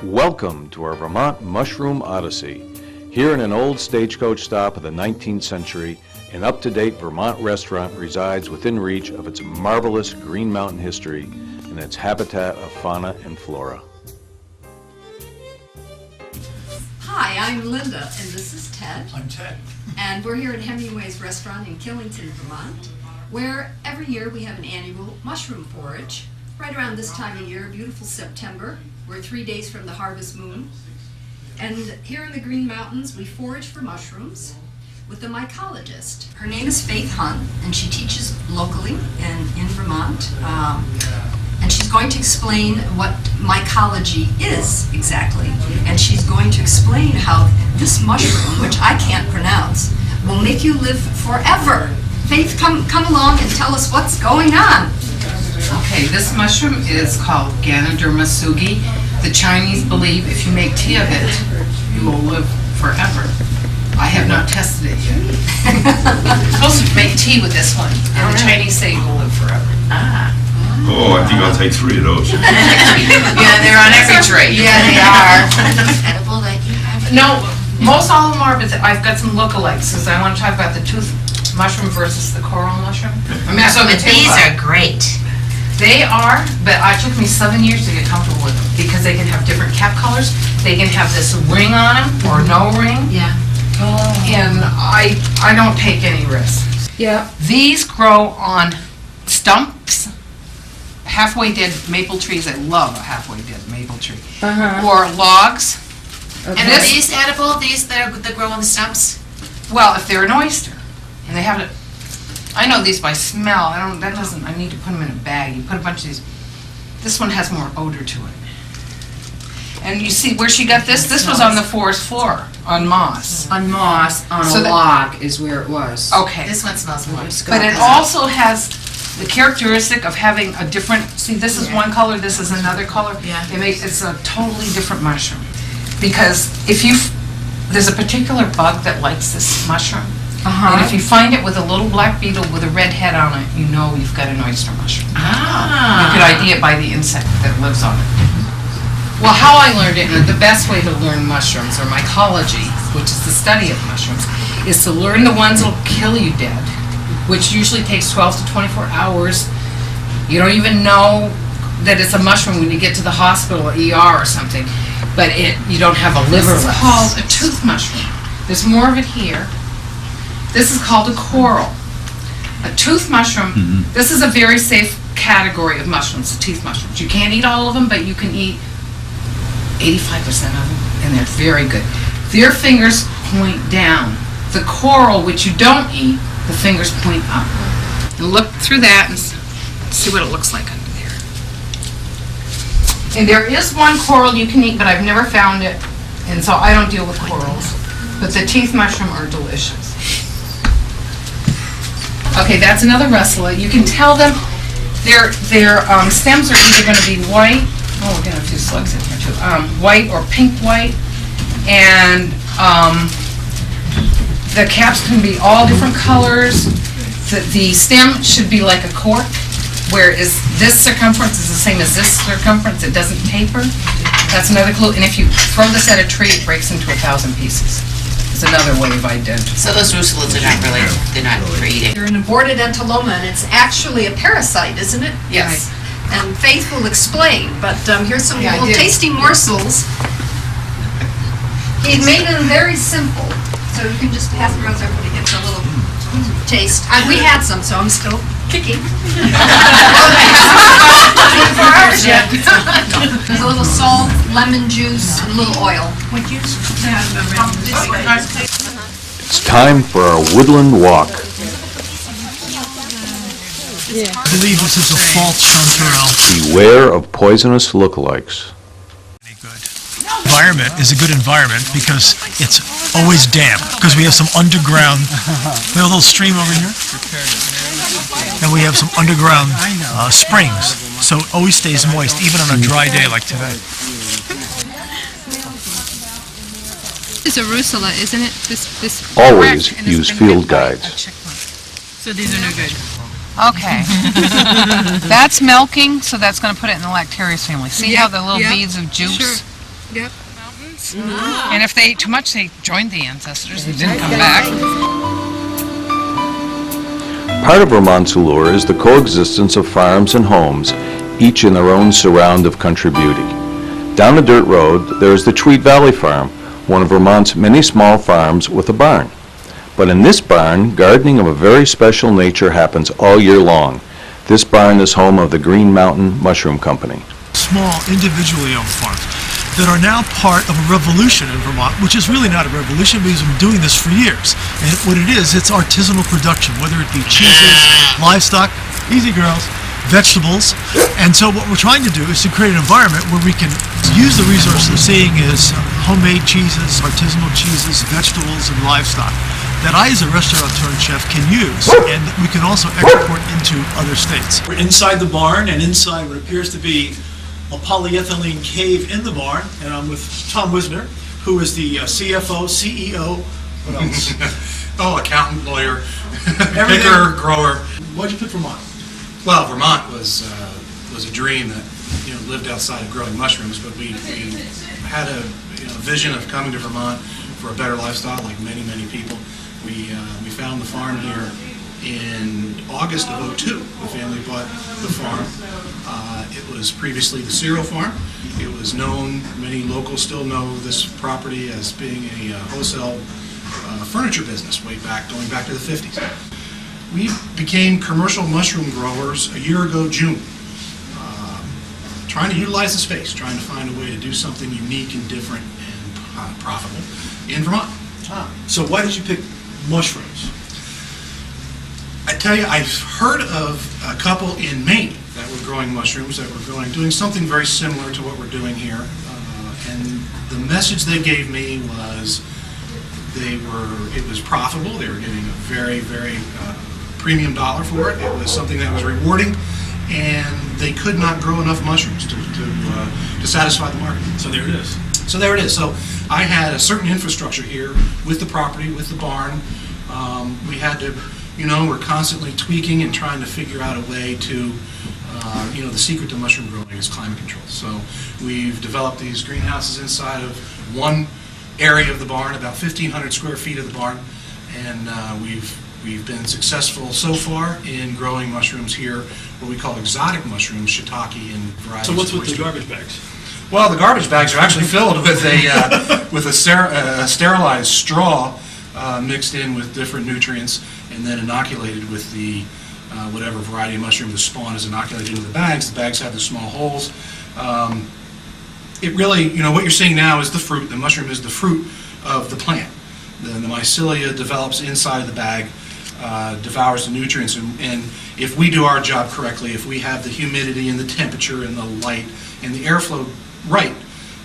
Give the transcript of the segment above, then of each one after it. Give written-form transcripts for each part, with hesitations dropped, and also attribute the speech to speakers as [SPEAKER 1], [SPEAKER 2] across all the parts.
[SPEAKER 1] Welcome to our Vermont Mushroom Odyssey. Here in an old stagecoach stop of the 19th century, an up-to-date Vermont restaurant resides within reach of its marvelous Green Mountain history and its habitat of fauna and flora.
[SPEAKER 2] Hi, I'm Linda, and this is Ted.
[SPEAKER 3] I'm Ted.
[SPEAKER 2] And we're here at Hemingway's restaurant in Killington, Vermont, where every year we have an annual mushroom forage. Right around this time of year, beautiful September. We're 3 days from the harvest moon. And here in the Green Mountains, we forage for mushrooms with the mycologist. Her name is Faith Hunt, and she teaches locally in Vermont. And she's going to explain what mycology is exactly. And she's going to explain how this mushroom, which I can't pronounce, will make you live forever. Faith, come along and tell us what's going on.
[SPEAKER 4] Okay, this mushroom is called Ganoderma sugi. The Chinese believe if you make tea of it, you will live forever. I have not tested it yet. You're supposed to make tea with this one, and the Chinese say you will live forever. Ah.
[SPEAKER 5] Oh, I think I'll take 3 of those.
[SPEAKER 4] Yeah, they're on every tray. Yeah, they are.
[SPEAKER 6] Edible that you have?
[SPEAKER 4] No, most all of them are, but I've got some lookalikes, because I want to talk about the tooth mushroom versus the coral mushroom.
[SPEAKER 6] But these are great.
[SPEAKER 4] They are, but it took me 7 years to get comfortable with them because they can have different cap colors. They can have this ring on them or no ring.
[SPEAKER 6] Yeah.
[SPEAKER 4] And I don't take any risks.
[SPEAKER 6] Yeah.
[SPEAKER 4] These grow on stumps, halfway dead maple trees. I love a halfway dead maple tree. Or logs.
[SPEAKER 6] Okay. And are these edible? These that grow on the stumps?
[SPEAKER 4] Well, if they're an oyster and they have it. I know these by smell. I need to put them in a bag. You put a bunch of these. This one has more odor to it. And you see where she got this? This was on the forest floor, on moss.
[SPEAKER 7] On moss, on a log is where it was.
[SPEAKER 4] Okay.
[SPEAKER 6] This one smells more.
[SPEAKER 4] But it also has the characteristic of having a different, see this is one color, this is another color.
[SPEAKER 6] Yeah.
[SPEAKER 4] It's a totally different mushroom. Because there's a particular bug that likes this mushroom. And if you find it with a little black beetle with a red head on it, you know you've got an oyster mushroom. You could ID it by the insect that lives on it. Well, how I learned it, and the best way to learn mushrooms, or mycology, which is the study of mushrooms, is to learn the ones that'll kill you dead, which usually takes 12 to 24 hours. You don't even know that it's a mushroom when you get to the hospital or ER or something, but you don't have a liver left. This is called a tooth mushroom. There's more of it here. This is called a coral. A tooth mushroom, this is a very safe category of mushrooms, the teeth mushrooms. You can't eat all of them, but you can eat 85% of them, and they're very good. Their fingers point down. The coral, which you don't eat, the fingers point up. And look through that and see what it looks like under there. And there is one coral you can eat, but I've never found it, and so I don't deal with corals. But the teeth mushroom are delicious. Okay, that's another russula. You can tell them their stems are either going to be white. Oh, we're going to have 2 slugs in here too. White or pink white, and the caps can be all different colors. The stem should be like a cork, whereas this circumference is the same as this circumference. It doesn't taper. That's another clue. And if you throw this at a tree, it breaks into 1,000 pieces. It's another way of identifying.
[SPEAKER 6] So those russulas are not really, they're not for eating.
[SPEAKER 2] You're an aborted entoloma, and it's actually a parasite, isn't it?
[SPEAKER 4] Yes.
[SPEAKER 2] And Faith will explain, but here's some
[SPEAKER 4] Yeah,
[SPEAKER 2] little tasty morsels. He made them very simple, so you can just pass them around so everybody gets a little taste. We had some, so I'm still kicking. There's a little salt, lemon juice, and a little oil.
[SPEAKER 1] It's time for our woodland walk.
[SPEAKER 3] I believe this is a false chanterelle.
[SPEAKER 1] Beware of poisonous lookalikes.
[SPEAKER 3] Good. Environment is a good environment because it's always damp, because we have some underground, we have a little stream over here, and we have some underground springs, so it always stays moist, even on a dry day like today.
[SPEAKER 8] It's a rusula, isn't it? This
[SPEAKER 1] Always use field guides.
[SPEAKER 8] So these are no good.
[SPEAKER 4] Okay. That's milking, so that's going to put it in the lactarius family. See how the little beads of juice?
[SPEAKER 8] Sure. Yep.
[SPEAKER 4] Mountains. And if they ate too much, they joined the ancestors and didn't come back.
[SPEAKER 1] Part of Vermont's allure is the coexistence of farms and homes, each in their own surround of country beauty. Down the dirt road, there is the Tweed Valley Farm, one of Vermont's many small farms with a barn. But in this barn, gardening of a very special nature happens all year long. This barn is home of the Green Mountain Mushroom Company.
[SPEAKER 3] Small, individually owned farms that are now part of a revolution in Vermont, which is really not a revolution because we've been doing this for years. And what it is, it's artisanal production, whether it be cheeses, livestock, easy girls, vegetables. And so what we're trying to do is to create an environment where we can use the resources of seeing is homemade cheeses, artisanal cheeses, vegetables, and livestock that I, as a restaurateur and chef, can use, and we can also export into other states. We're inside the barn, and inside what appears to be a polyethylene cave in the barn, and I'm with Tom Wisner, who is the CFO, CEO, what else?
[SPEAKER 9] Accountant, lawyer, picker, grower.
[SPEAKER 3] Why'd you pick Vermont?
[SPEAKER 9] Well, Vermont was a dream that lived outside of growing mushrooms, but we had a vision of coming to Vermont for a better lifestyle, like many people. We found the farm here in August of '02. The family bought the farm. It was previously the cereal farm. It was known, many locals still know this property as being a wholesale furniture business going back to the 50s. We became commercial mushroom growers a year ago, June, trying to utilize the space, trying to find a way to do something unique and different and profitable in Vermont.
[SPEAKER 3] So why did you pick mushrooms?
[SPEAKER 9] I tell you, I've heard of a couple in Maine that were growing mushrooms, that were doing something very similar to what we're doing here. And the message they gave me was it was profitable. They were getting a very premium dollar for it. It was something that was rewarding, and they could not grow enough mushrooms to satisfy the market.
[SPEAKER 3] So there it is.
[SPEAKER 9] So I had a certain infrastructure here with the property, with the barn. We had to, we're constantly tweaking and trying to figure out a way to, the secret to mushroom growing is climate control. So we've developed these greenhouses inside of one area of the barn, about 1,500 square feet of the barn, and we've been successful so far in growing mushrooms here, what we call exotic mushrooms, shiitake, and varieties.
[SPEAKER 3] So what's
[SPEAKER 9] of
[SPEAKER 3] with the
[SPEAKER 9] oyster.
[SPEAKER 3] garbage bags?
[SPEAKER 9] Well, the garbage bags are actually filled with a sterilized straw mixed in with different nutrients and then inoculated with the whatever variety of mushroom the spawn is inoculated into the bags. The bags have the small holes. It really, what you're seeing now is the fruit. The mushroom is the fruit of the plant. Then the mycelia develops inside of the bag, devours the nutrients, and if we do our job correctly, if we have the humidity and the temperature and the light and the airflow right,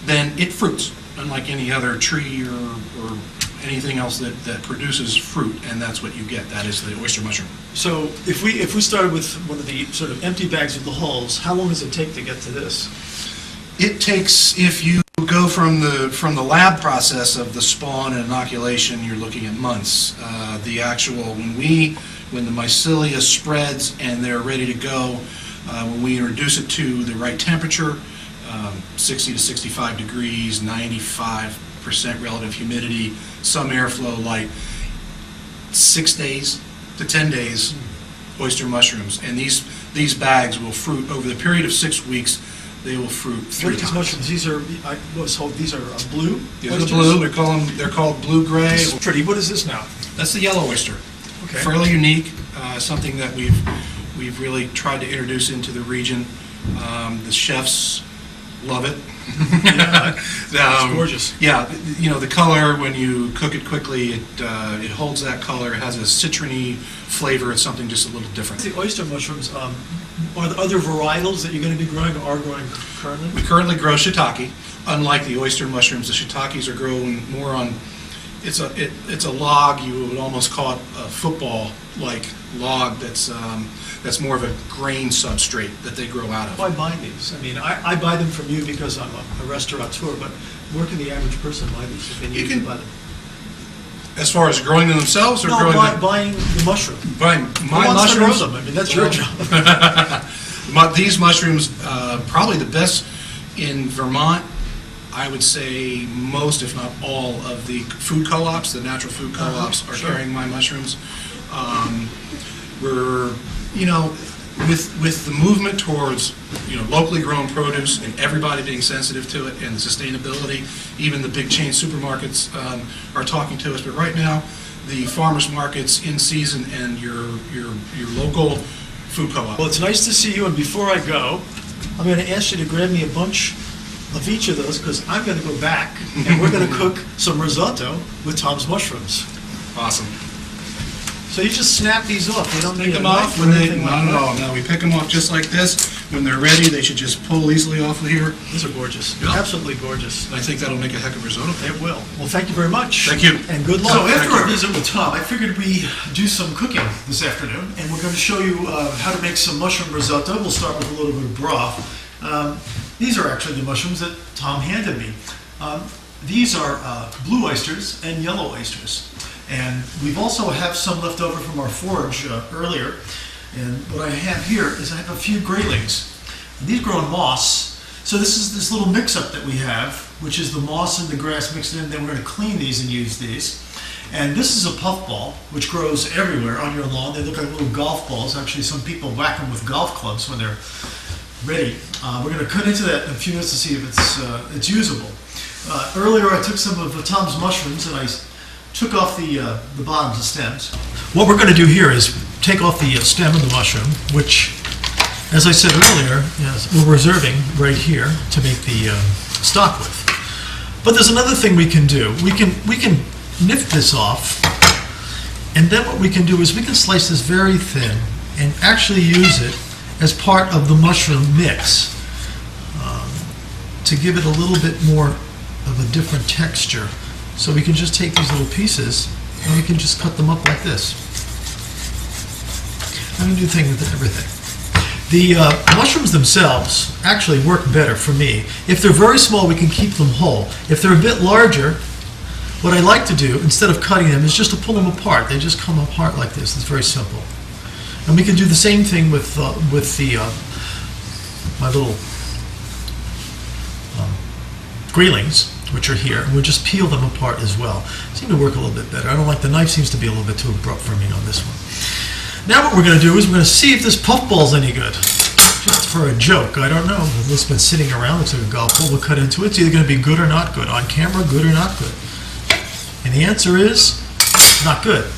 [SPEAKER 9] then it fruits, unlike any other tree or anything else that produces fruit, and that's what you get. That is the oyster mushroom.
[SPEAKER 3] So if we started with one of the sort of empty bags with the holes, how long does it take to get to this?
[SPEAKER 9] It takes, if you go from the lab process of the spawn and inoculation, you're looking at months. The actual, when the mycelia spreads and they're ready to go, when we introduce it to the right temperature, 60 to 65 degrees, 95% relative humidity, some airflow, light, 6 days to 10 days, oyster mushrooms. And these bags will fruit over the period of 6 weeks. They will fruit 3 times.
[SPEAKER 3] Mushrooms? These are blue?
[SPEAKER 9] These are blue. They're called blue-gray.
[SPEAKER 3] This is pretty. What is this now?
[SPEAKER 9] That's the yellow oyster.
[SPEAKER 3] Okay.
[SPEAKER 9] Fairly unique. Something that we've really tried to introduce into the region. The chefs love it.
[SPEAKER 3] Yeah, it's gorgeous.
[SPEAKER 9] Yeah, the color, when you cook it quickly, it holds that color. It has a citrony flavor. It's something just a little different.
[SPEAKER 3] The oyster mushrooms, are there other varietals that you're going to be growing or are growing currently?
[SPEAKER 9] We currently grow shiitake. Unlike the oyster mushrooms, the shiitakes are growing more on, it's a log, you would almost call it a football-like log that's more of a grain substrate that they grow out of.
[SPEAKER 3] Why buy these? I mean, I buy them from you because I'm a restaurateur, but where can the average person buy these if they need to buy them?
[SPEAKER 9] As far as growing them themselves or
[SPEAKER 3] no,
[SPEAKER 9] growing them?
[SPEAKER 3] Buying the mushroom.
[SPEAKER 9] Buying my
[SPEAKER 3] Who wants
[SPEAKER 9] mushrooms?
[SPEAKER 3] to grow them? I mean, that's your job.
[SPEAKER 9] These mushrooms, probably the best in Vermont, I would say most, if not all, of the food co-ops, the natural food co-ops are carrying my mushrooms. We're, with the movement towards, locally grown produce and everybody being sensitive to it and the sustainability, even the big chain supermarkets are talking to us. But right now, the farmers markets in season and your local food co-op.
[SPEAKER 3] Well, it's nice to see you, and before I go, I'm going to ask you to grab me a bunch of each of those, because I'm going to go back and we're going to cook some risotto with Tom's mushrooms.
[SPEAKER 9] Awesome.
[SPEAKER 3] So you just snap these off. You don't
[SPEAKER 9] Pick
[SPEAKER 3] need a
[SPEAKER 9] them off
[SPEAKER 3] knife
[SPEAKER 9] when
[SPEAKER 3] or
[SPEAKER 9] they,
[SPEAKER 3] anything
[SPEAKER 9] not
[SPEAKER 3] like
[SPEAKER 9] at
[SPEAKER 3] that.
[SPEAKER 9] all. No, we pick them off just like this. When they're ready, they should just pull easily off of here.
[SPEAKER 3] These are gorgeous.
[SPEAKER 9] Yeah.
[SPEAKER 3] Absolutely gorgeous.
[SPEAKER 9] I think that'll make a heck of risotto.
[SPEAKER 3] It will. Well, thank you very much.
[SPEAKER 9] Thank you.
[SPEAKER 3] And good luck.
[SPEAKER 10] So after
[SPEAKER 9] Thank
[SPEAKER 10] our
[SPEAKER 9] you.
[SPEAKER 10] visit with Tom, I figured we do some cooking this afternoon, and we're going to show you how to make some mushroom risotto. We'll start with a little bit of broth. These are actually the mushrooms that Tom handed me. These are blue oysters and yellow oysters. And we've also have some left over from our forage earlier. And what I have here is I have a few graylings. And these grow in moss. So this is this little mix-up that we have, which is the moss and the grass mixed in. Then we're going to clean these and use these. And this is a puffball, which grows everywhere on your lawn. They look like little golf balls. Actually, some people whack them with golf clubs when they're ready. We're going to cut into that in a few minutes to see if it's usable. Earlier, I took some of Tom's mushrooms and I took off the bottoms, the stems. What we're going to do here is take off the stem of the mushroom, which, as I said earlier, we're reserving right here to make the stock with. But there's another thing we can do. We can nip this off, and then what we can do is we can slice this very thin and actually use it as part of the mushroom mix to give it a little bit more of a different texture. So we can just take these little pieces and we can just cut them up like this. I'm going to do things with everything. The mushrooms themselves actually work better for me. If they're very small, we can keep them whole. If they're a bit larger, what I like to do, instead of cutting them, is just to pull them apart. They just come apart like this. It's very simple. And we can do the same thing with my little greelings, which are here, and we'll just peel them apart as well. Seem to work a little bit better. I don't like the knife, seems to be a little bit too abrupt for me on this one. Now what we're going to do is we're going to see if this puffball's any good. Just for a joke, I don't know. It's been sitting around, looks like a golf ball. We'll cut into it. It's either going to be good or not good. On camera, good or not good. And the answer is not good.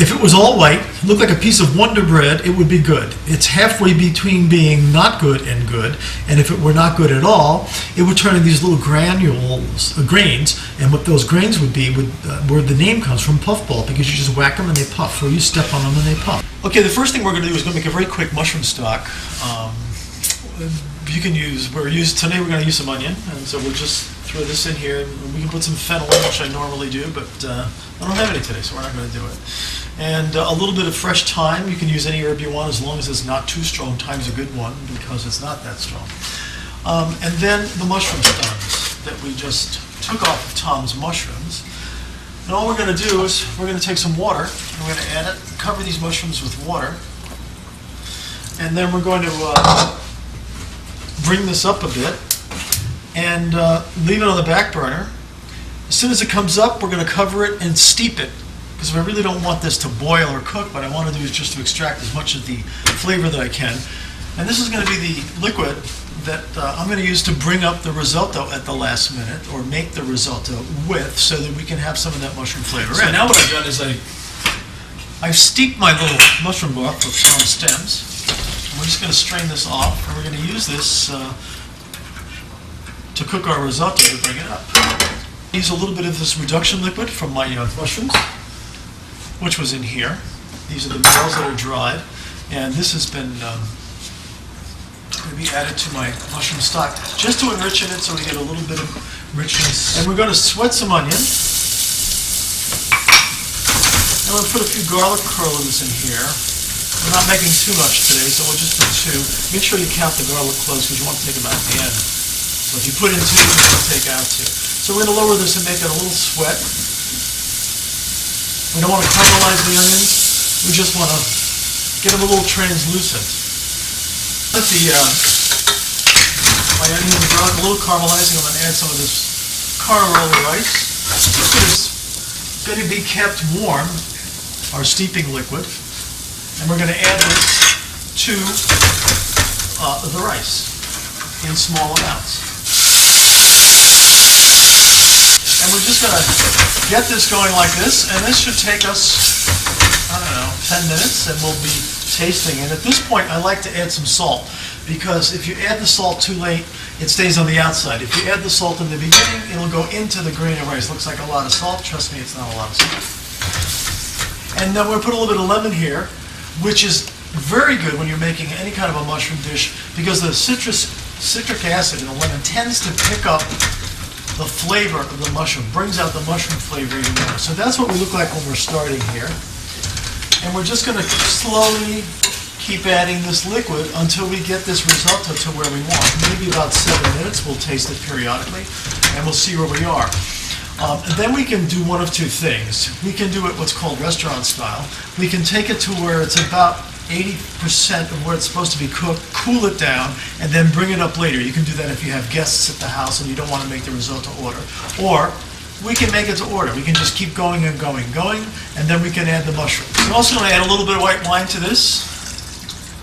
[SPEAKER 10] If it was all white, looked like a piece of Wonder Bread, it would be good. It's halfway between being not good and good, and if it were not good at all, it would turn into these little granules, grains, and what those grains would be, where the name comes from, puffball, because you just whack them and they puff, or you step on them and they puff. Okay, the first thing we're going to do is going to make a very quick mushroom stock. You can use, today we're going to use some onion, and so we'll just throw this in here. We can put some fennel in, which I normally do, but I don't have any today, so we're not going to do it. And a little bit of fresh thyme. You can use any herb you want as long as it's not too strong. Thyme's a good one because it's not that strong. And then the mushroom stems that we just took off of Tom's mushrooms. And all we're going to do is we're going to take some water and we're going to add it, cover these mushrooms with water. And then we're going to bring this up a bit and leave it on the back burner. As soon as it comes up, we're going to cover it and steep it, because I really don't want this to boil or cook. What I want to do is just to extract as much of the flavor that I can. And this is going to be the liquid that I'm going to use to bring up the risotto at the last minute, or make the risotto with, so that we can have some of that mushroom flavor. So now what I've done is I've steeped my little mushroom bark with some stems. We're just going to strain this off, and we're going to use this to cook our risotto to bring it up. Use a little bit of this reduction liquid from my mushrooms, which was in here. These are the barrels that are dried, and this has been going to be added to my mushroom stock just to enrich in it, so we get a little bit of richness. And we're going to sweat some onion. And we'll put a few garlic cloves in here. We're not making too much today, so we'll just put 2. Make sure you count the garlic cloves, because you want to take them out at the end. So if you put in 2, you can take out 2. So we're going to lower this and make it a little sweat. We don't want to caramelize the onions. We just want to get them a little translucent. Let the My onions are brown, a little caramelizing. I'm going to add some of this caramel rice. It's going to be kept warm, our steeping liquid. And we're going to add this to the rice in small amounts. And we're just going to get this going like this, and this should take us, I don't know, 10 minutes, and we'll be tasting. And at this point, I like to add some salt, because if you add the salt too late, it stays on the outside. If you add the salt in the beginning, it'll go into the grain of rice. Looks like a lot of salt. Trust me, it's not a lot of salt. And then we'll put a little bit of lemon here, which is very good when you're making any kind of a mushroom dish, because the citric acid in the lemon tends to pick up the flavor of the mushroom, brings out the mushroom flavor even more. So that's what we look like when we're starting here. And we're just going to slowly keep adding this liquid until we get this risotto to where we want. Maybe about 7 minutes. We'll taste it periodically, and we'll see where we are. And then we can do one of two things. We can do it what's called restaurant style. We can take it to where it's about 80% of where it's supposed to be cooked, cool it down, and then bring it up later. You can do that if you have guests at the house and you don't want to make the risotto order. Or we can make it to order. We can just keep going and going and going, and then we can add the mushrooms. We're also going to add a little bit of white wine to this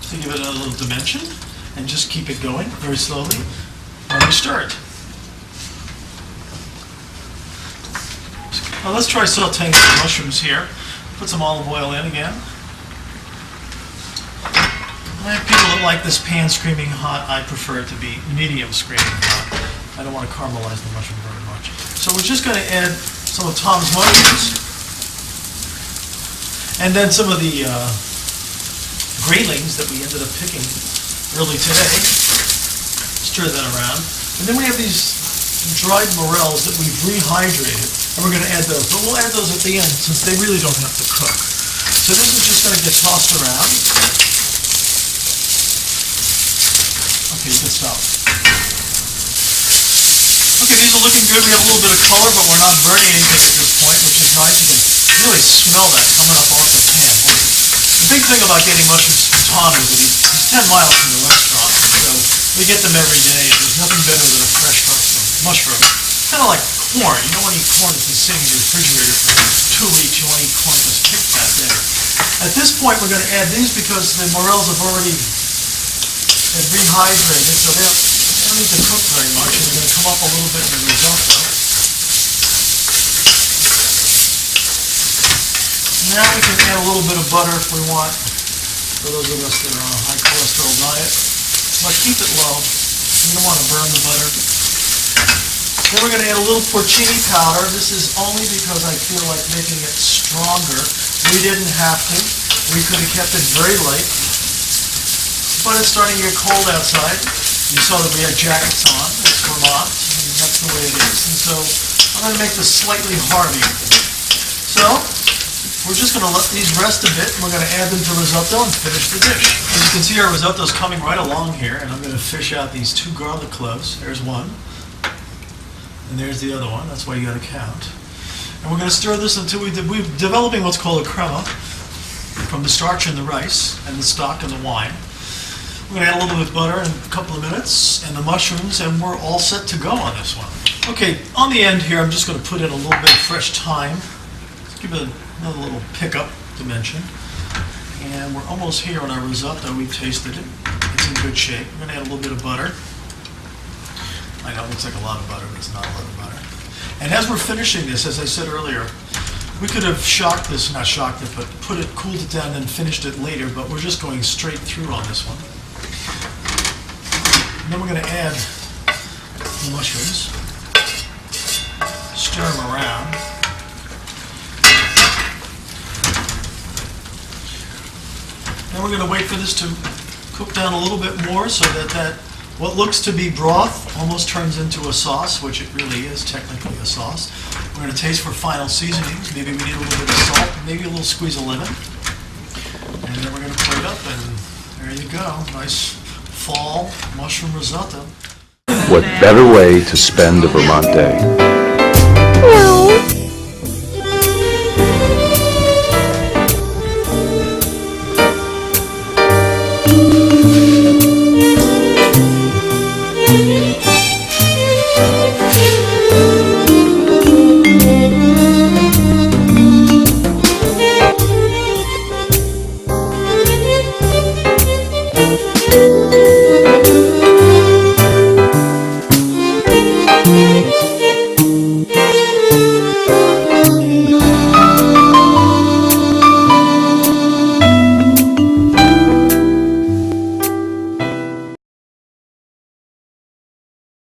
[SPEAKER 10] to give it a little dimension, and just keep it going very slowly while we stir it. Now let's try sauteing some mushrooms here. Put some olive oil in again. I have people that like this pan screaming hot. I prefer it to be medium screaming hot. I don't want to caramelize the mushroom very much. So we're just going to add some of Tom's mushrooms, and then some of the graylings that we ended up picking early today. Stir that around. And then we have these dried morels that we've rehydrated, and we're going to add those. But we'll add those at the end since they really don't have to cook. So this is just going to get tossed around. Okay, you can stop. Okay, these are looking good. We have a little bit of color, but we're not burning anything at this point, which is nice. You can really smell that coming up off the pan. The big thing about getting mushrooms from Tom is that he's 10 miles from the restaurant, so we get them every day. There's nothing better than a fresh mushroom. Kind of like corn. You don't want to eat corn that's been sitting in your refrigerator for 2 weeks. You want to eat corn that's picked that day. At this point, we're going to add these because the morels have already been rehydrated, so they don't need to cook very much, and they're going to come up a little bit in the risotto. Now we can add a little bit of butter if we want, for those of us that are on a high cholesterol diet. But keep it low. You don't want to burn the butter. Then we're going to add a little porcini powder. This is only because I feel like making it stronger. We didn't have to. We could have kept it very light. But it's starting to get cold outside. You saw that we had jackets on. It's Vermont, and that's the way it is. And so I'm going to make this slightly heartier. So we're just going to let these rest a bit, and we're going to add them to risotto and finish the dish. As you can see, our risotto's coming right along here, and I'm going to fish out these 2 garlic cloves. There's one, and there's the other one. That's why you got to count. And we're going to stir this until we're developing what's called a crema from the starch in the rice and the stock and the wine. We're going to add a little bit of butter in a couple of minutes, and the mushrooms, and we're all set to go on this one. Okay, on the end here, I'm just going to put in a little bit of fresh thyme. Let's give it another little pickup dimension. And we're almost here on our risotto. We've tasted it. It's in good shape. We're going to add a little bit of butter. I know it looks like a lot of butter, but it's not a lot of butter. And as we're finishing this, as I said earlier, we could have shocked this, not shocked it, but cooled it down and finished it later, but we're just going straight through on this one. And then we're going to add the mushrooms, stir them around. Then we're going to wait for this to cook down a little bit more so that what looks to be broth almost turns into a sauce, which it really is technically a sauce. We're going to taste for final seasonings. Maybe we need a little bit of salt, maybe a little squeeze of lemon. And then we're going to plate up, and there you go. Nice fall mushroom risotto.
[SPEAKER 1] What better way to spend a Vermont day?
[SPEAKER 11] No. Thank you.